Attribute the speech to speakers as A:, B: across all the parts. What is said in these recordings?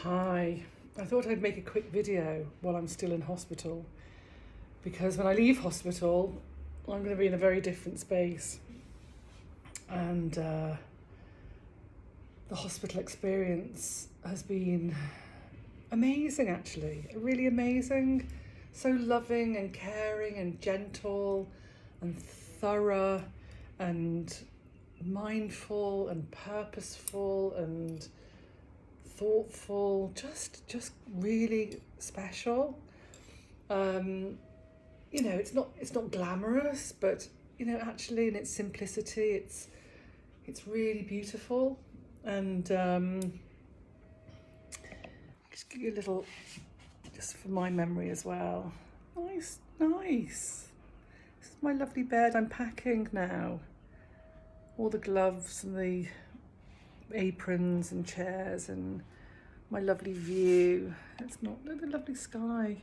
A: Hi, I thought I'd make a quick video while I'm still in hospital because when I leave hospital, I'm going to be in a very different space. And the hospital experience has been amazing, actually, really amazing. So loving and caring and gentle and thorough and mindful and purposeful and thoughtful, just really special. It's not glamorous, but actually in its simplicity, it's really beautiful. And just give you a little, just for my memory as well. Nice. This is my lovely bed. I'm packing now. All the gloves and the aprons and chairs and my lovely view. Look at the lovely sky.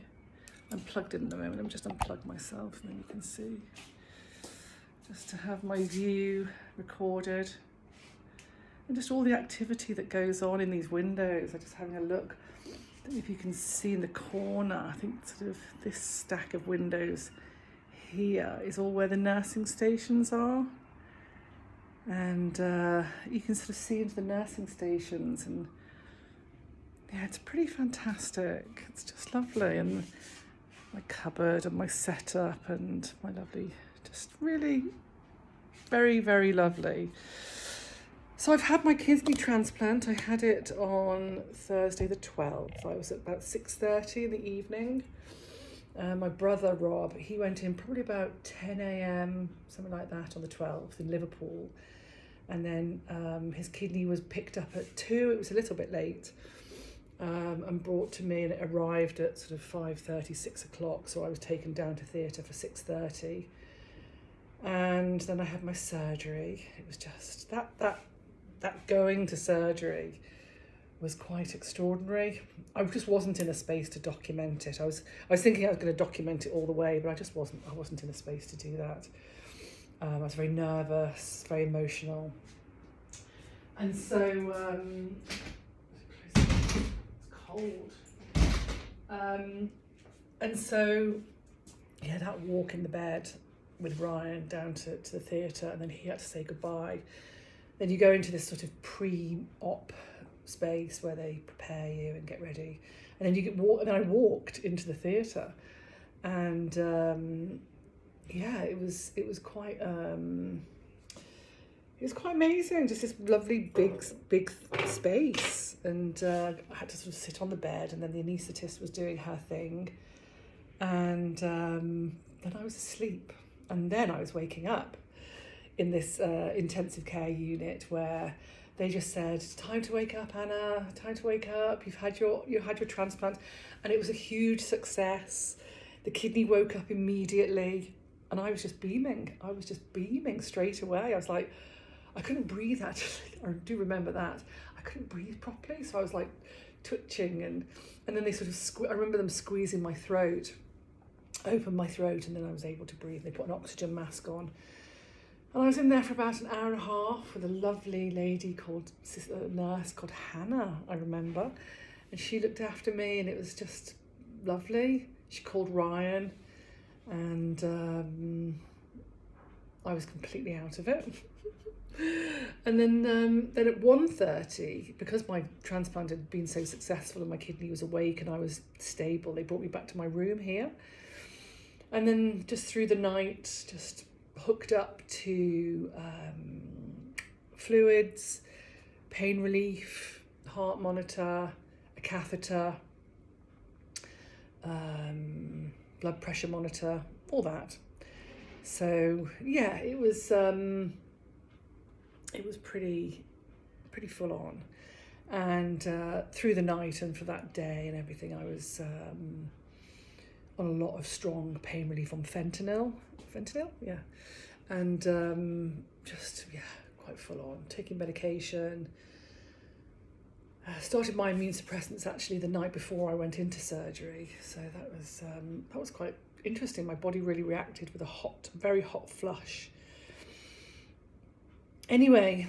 A: I'm plugged in at the moment. Let me just unplug myself and then you can see. Just to have my view recorded. And just all the activity that goes on in these windows. I'm just having a look. I don't know if you can see in the corner, I think sort of this stack of windows here is all where the nursing stations are. And you can sort of see into the nursing stations, and yeah, it's pretty fantastic. It's just lovely. And my cupboard and my setup and my lovely, just really very, very lovely. So I've had my kidney transplant. I had it on Thursday the 12th. I was at about 6:30 in the evening. My brother Rob, he went in probably about 10 a.m, something like that, on the 12th in Liverpool. And then his kidney was picked up at 2. It was a little bit late, and brought to me, and it arrived at sort of 5:30, 6 o'clock. So I was taken down to theatre for 6:30. And then I had my surgery. It was just that going to surgery was quite extraordinary. I just wasn't in a space to document it. I was thinking I was going to document it all the way, but I wasn't in a space to do that. I was very nervous, very emotional. And so, it's cold. And so, yeah, that walk in the bed with Ryan down to the theatre, and then he had to say goodbye. Then you go into this sort of pre-op space where they prepare you and get ready. And then and then I walked into the theatre, and yeah, it was quite amazing. Just this lovely big space, and I had to sort of sit on the bed, and then the anaesthetist was doing her thing, and then I was asleep, and then I was waking up in this intensive care unit where they just said, "It's time to wake up, Anna. Time to wake up. You had your transplant," and it was a huge success. The kidney woke up immediately. And I was just beaming. Straight away. I was like, I couldn't breathe actually. I do remember that. I couldn't breathe properly. So I was like twitching, and then they sort of, I remember them squeezing my throat, opened my throat, and then I was able to breathe. They put an oxygen mask on. And I was in there for about an hour and a half with a lovely lady nurse called Hannah, I remember. And she looked after me, and it was just lovely. She called Ryan. And I was completely out of it. And then at 1:30, because my transplant had been so successful and my kidney was awake and I was stable, they brought me back to my room here. And then just through the night, just hooked up to fluids, pain relief, heart monitor, a catheter, blood pressure monitor, all that. So yeah, it was pretty full on. And through the night and for that day and everything, I was on a lot of strong pain relief on fentanyl, yeah, and quite full on, taking medication. Started my immune suppressants actually the night before I went into surgery, so that was quite interesting. My body really reacted with a very hot flush. Anyway,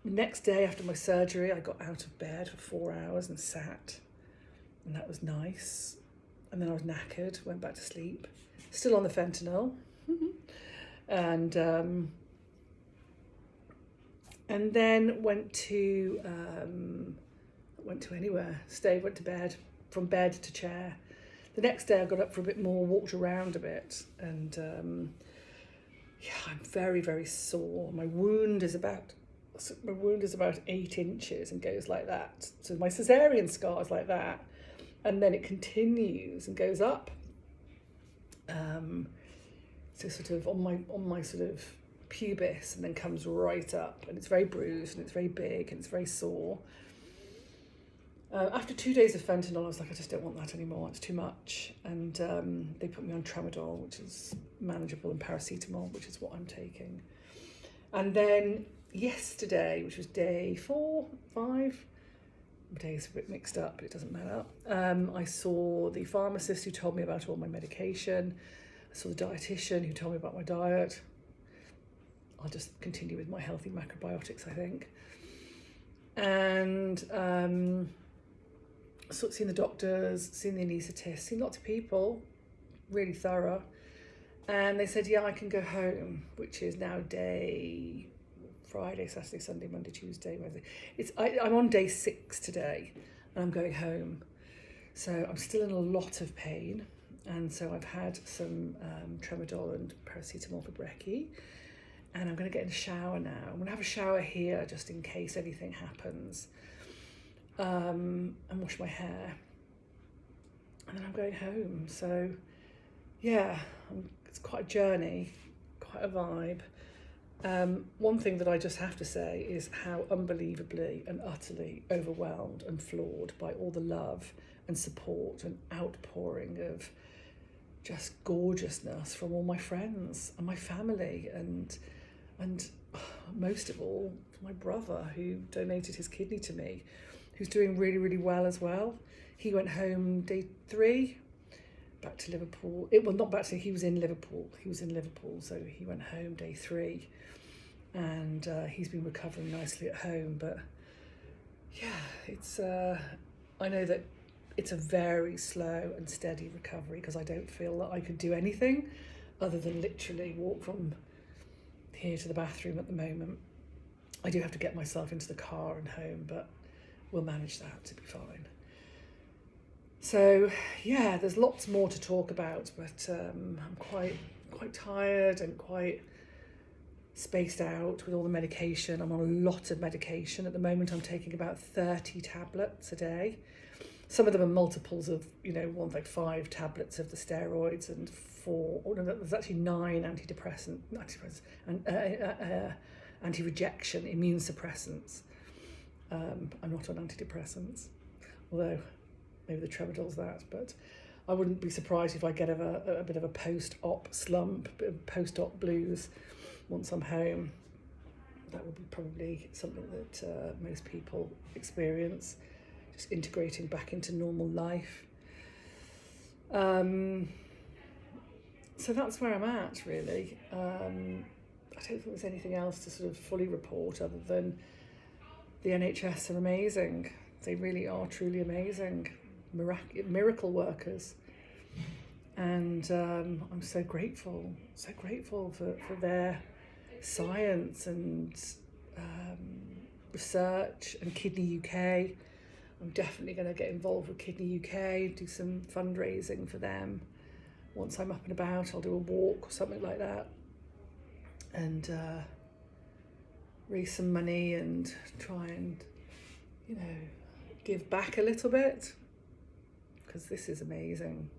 A: Next day after my surgery, I got out of bed for 4 hours and sat, and that was nice. And then I was knackered, went back to sleep, still on the fentanyl, and then went to anywhere. Went to bed, from bed to chair. The next day I got up for a bit more, walked around a bit, and I'm very, very sore. My wound is about 8 inches and goes like that. So my cesarean scar is like that, and then it continues and goes up. So sort of on my sort of pubis, and then comes right up, and it's very bruised and it's very big and it's very sore. After 2 days of fentanyl, I was like, I just don't want that anymore. It's too much. And they put me on tramadol, which is manageable, and paracetamol, which is what I'm taking. And then yesterday, which was day 4, 5, my days are a bit mixed up, but it doesn't matter. I saw the pharmacist who told me about all my medication. I saw the dietitian who told me about my diet. I'll just continue with my healthy macrobiotics, I think. And seen the doctors, seen the anaesthetist, seen lots of people, really thorough. And they said, yeah, I can go home, which is now day Friday, Saturday, Sunday, Monday, Tuesday, Wednesday. I'm on day 6 today, and I'm going home. So I'm still in a lot of pain. And so I've had some tramadol and paracetamol for brekkie. And I'm going to get in the shower now. I'm going to have a shower here just in case anything happens. And wash my hair. And then I'm going home. So, yeah, it's quite a journey, quite a vibe. One thing that I just have to say is how unbelievably and utterly overwhelmed and floored by all the love and support and outpouring of just gorgeousness from all my friends and my family, and most of all, my brother, who donated his kidney to me, who's doing really, really well as well. He went home day 3, back to Liverpool. He was in Liverpool. So he went home day 3, and he's been recovering nicely at home. But yeah, it's I know that it's a very slow and steady recovery, because I don't feel that I could do anything other than literally walk from here to the bathroom at the moment. I do have to get myself into the car and home, but we'll manage that to be fine. So yeah, there's lots more to talk about, but I'm quite tired and quite spaced out with all the medication. I'm on a lot of medication at the moment. I'm taking about 30 tablets a day. Some of them are multiples of, one's like 5 tablets of the steroids and 4, there's actually 9 antidepressant and anti-rejection immune suppressants. I'm not on antidepressants, although maybe the tramadol's that, but I wouldn't be surprised if I get a bit of a post-op slump, a bit of post-op blues once I'm home. That would be probably something that most people experience, just integrating back into normal life. So that's where I'm at, really. I don't think there's anything else to sort of fully report other than the NHS are amazing. They really are truly amazing. Miracle workers. And I'm so grateful for their science and research, and Kidney UK. I'm definitely going to get involved with Kidney UK, do some fundraising for them. Once I'm up and about, I'll do a walk or something like that, and raise some money and try and, give back a little bit, because this is amazing.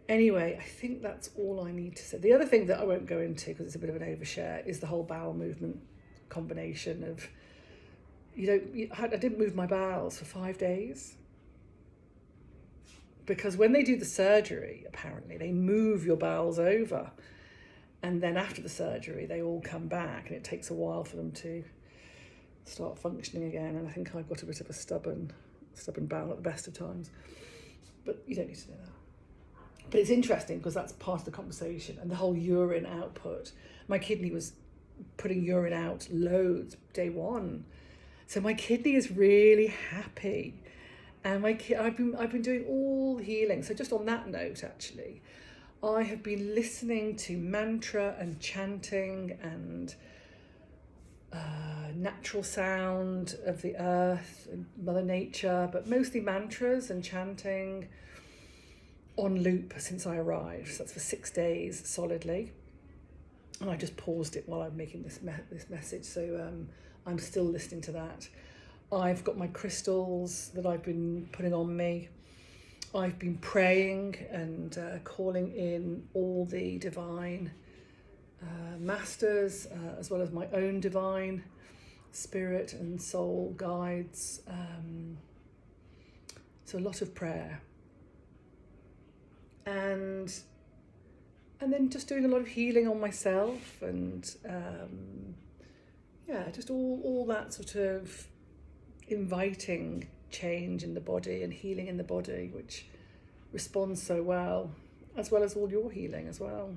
A: Anyway, I think that's all I need to say. The other thing that I won't go into, because it's a bit of an overshare, is the whole bowel movement combination of, I didn't move my bowels for 5 days. Because when they do the surgery, apparently, they move your bowels over. And then after the surgery, they all come back, and it takes a while for them to start functioning again. And I think I've got a bit of a stubborn bowel at the best of times. But you don't need to know that. But it's interesting, because that's part of the conversation, and the whole urine output. My kidney was putting urine out loads day one. So my kidney is really happy. And I've been doing all the healing. So just on that note, actually, I have been listening to mantra and chanting and natural sound of the earth and Mother Nature, but mostly mantras and chanting on loop since I arrived. So that's for 6 days solidly. And I just paused it while I'm making this message. So I'm still listening to that. I've got my crystals that I've been putting on me. I've been praying and calling in all the divine masters, as well as my own divine spirit and soul guides. So a lot of prayer. And then just doing a lot of healing on myself and just all that sort of inviting change in the body and healing in the body, which responds so well as all your healing as well.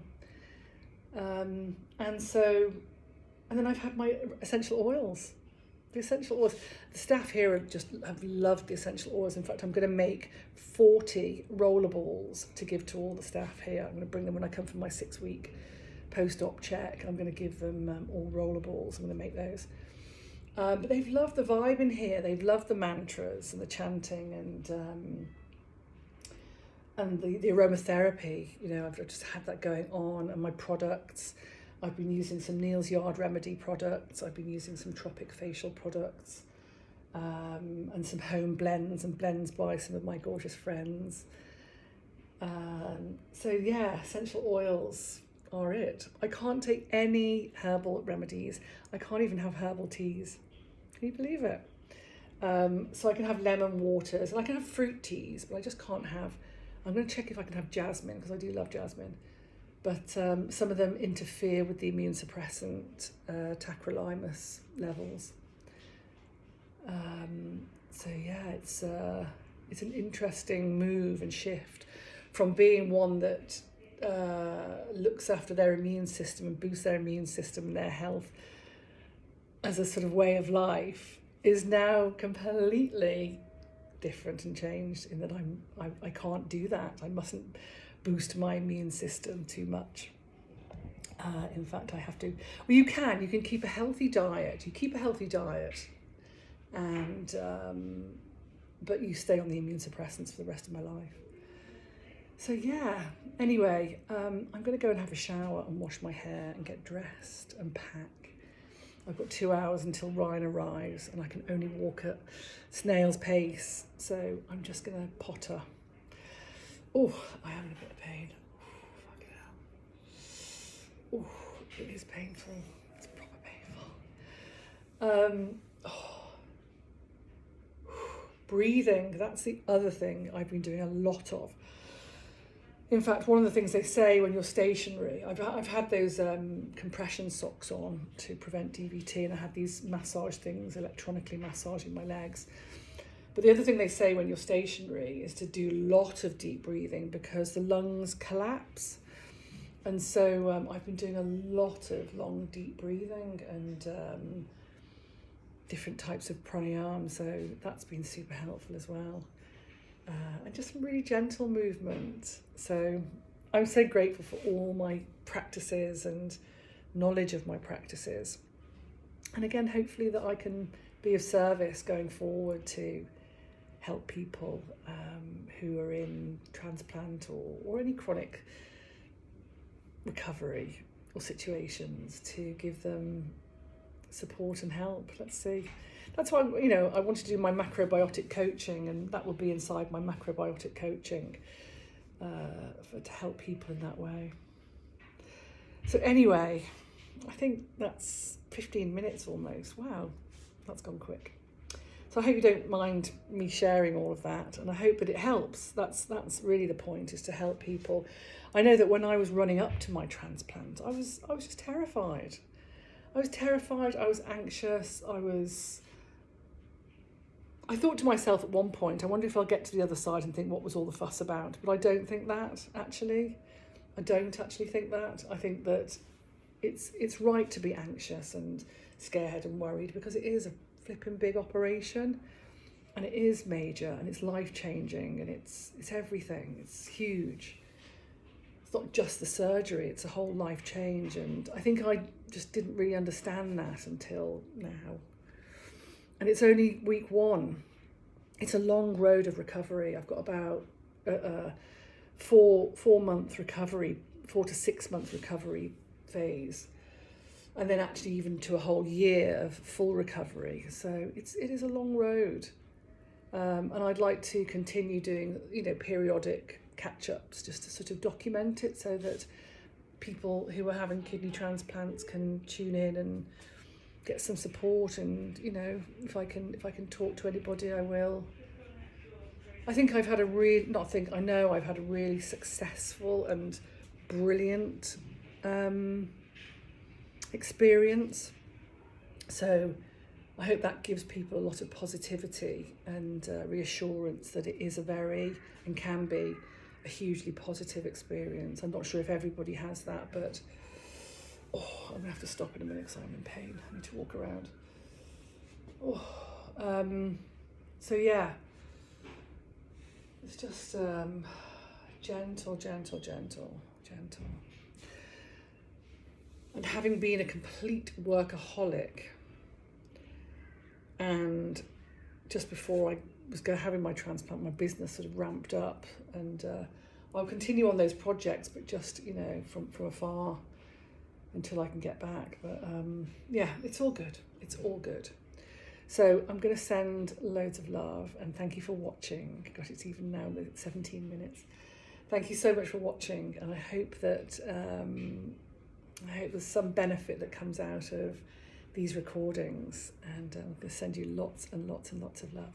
A: And then I've had my essential oils. The essential oils. The staff here have loved the essential oils. In fact, I'm going to make 40 roller balls to give to all the staff here. I'm going to bring them when I come for my 6-week post-op check. I'm going to give them all roller balls. I'm going to make those. But they've loved the vibe in here. They've loved the mantras and the chanting and the aromatherapy. You know, I've just had that going on, and my products. I've been using some Neil's Yard Remedy products. I've been using some Tropic facial products, and some home blends by some of my gorgeous friends. So yeah, essential oils are it. I can't take any herbal remedies. I can't even have herbal teas. Can you believe it? So I can have lemon waters and I can have fruit teas, but I just can't have. I'm going to check if I can have jasmine, because I do love jasmine. But some of them interfere with the immune suppressant tacrolimus levels. So yeah, it's an interesting move and shift from being one that looks after their immune system and boosts their immune system and their health as a sort of way of life, is now completely different and changed in that I can't do that. I mustn't boost my immune system too much. In fact, I have to. Well, you can keep a healthy diet. You keep a healthy diet, and but you stay on the immune suppressants for the rest of my life. So yeah. Anyway, I'm going to go and have a shower and wash my hair and get dressed and pack. I've got 2 hours until Ryan arrives, and I can only walk at snail's pace. So I'm just going to potter. Oh, I am in a bit of pain. Oh, fucking hell. Oh, it is painful. It's proper painful. Breathing, that's the other thing I've been doing a lot of. In fact, one of the things they say when you're stationary, I've had those compression socks on to prevent DVT, and I had these massage things, electronically massaging my legs. But the other thing they say when you're stationary is to do a lot of deep breathing, because the lungs collapse. And so I've been doing a lot of long, deep breathing and different types of pranayama. So that's been super helpful as well. And just some really gentle movement. So I'm so grateful for all my practices and knowledge of my practices. And again, hopefully that I can be of service going forward to help people who are in transplant or any chronic recovery or situations, to give them support and help. Let's see. That's why, I want to do my macrobiotic coaching, and that will be inside my macrobiotic coaching to help people in that way. So anyway, I think that's 15 minutes almost. Wow, that's gone quick. So I hope you don't mind me sharing all of that, and I hope that it helps. That's really the point, is to help people. I know that when I was running up to my transplant, I was just terrified. I was terrified, I was anxious, I thought to myself at one point, I wonder if I'll get to the other side and think, what was all the fuss about? But I don't think that, actually. I don't actually think that. I think that it's right to be anxious and scared and worried, because it is a flipping big operation, and it is major, and it's life-changing, and it's everything. It's huge. It's not just the surgery, it's a whole life change, and I think I just didn't really understand that until now. And it's only week 1. It's a long road of recovery. I've got about 4-month recovery, 4 to 6 month recovery phase, and then actually even to a whole year of full recovery. So it is a long road, and I'd like to continue doing, periodic catch-ups, just to sort of document it, so that people who are having kidney transplants can tune in and get some support. And if I can talk to anybody, I will. I think I've had I know I've had a really successful and brilliant experience. So I hope that gives people a lot of positivity and reassurance that it is and can be a hugely positive experience. I'm not sure if everybody has that, but I'm going to have to stop in a minute because I'm in pain. I need to walk around. So yeah, it's just gentle. And having been a complete workaholic, and just before I was having my transplant, my business sort of ramped up, and I'll continue on those projects, but just from afar until I can get back. But yeah, it's all good. It's all good. So I'm going to send loads of love, and thank you for watching. Gosh, it's even now 17 minutes. Thank you so much for watching, and I hope that I hope there's some benefit that comes out of these recordings, and I'm going to send you lots and lots and lots of love.